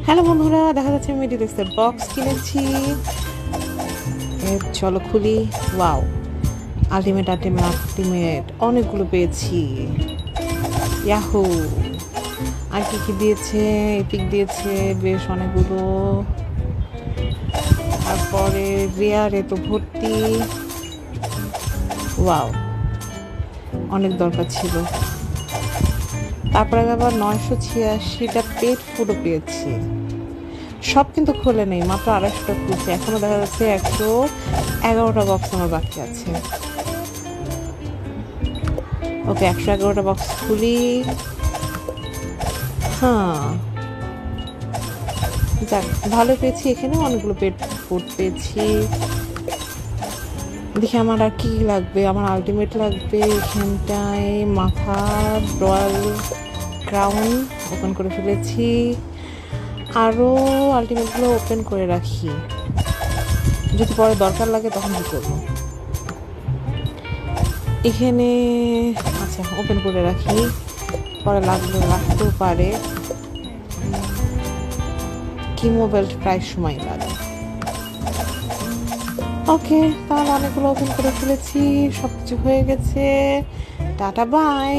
Hello বন্ধুরা, দেখা যাচ্ছে আমি ডিটেক্সের বক্স কিনেছি। চলো খুলি। ওয়াও, আলটিমেট আলটিমেট আলটিমেট অনেকগুলো পেয়েছি। ইয়াহু! আর কি কি দিয়েছে? এপিক দিয়েছে বেশ অনেকগুলো। তারপরে রেয়ারে তো ভর্তি। ওয়াও, অনেক দরকার ছিল। তারপরে আবার 986টা পেট ফুডও পেয়েছি। সব কিন্তু খুলে নেই, মাত্র 250টা খুলছে। এখনো দেখা যাচ্ছে 111টা বক্স আমার বাকি আছে। ওকে, 111টা বক্স খুলি। হ্যাঁ, যাক, ভালো পেয়েছি। এখানেও অনেকগুলো পেট ফুড পেয়েছি। দেখি আমার আর কি লাগবে। আমার আলটিমেট লাগবে। এখানটায় মাথা রয়্যাল ক্রাউন ওপেন করে ফেলেছি। আরও আলটিমেটগুলো ওপেন করে রাখি, যদি পরে দরকার লাগে তখন কী করবো। এখানে আচ্ছা, ওপেন করে রাখি, পরে লাগতেও পারে। কিমো বেল্ট প্রায় সময় লাগে। ওকে, তাহলে অনেকগুলো ওপেন করে ফেলেছি, সব কিছু হয়ে গেছে। Tata bye.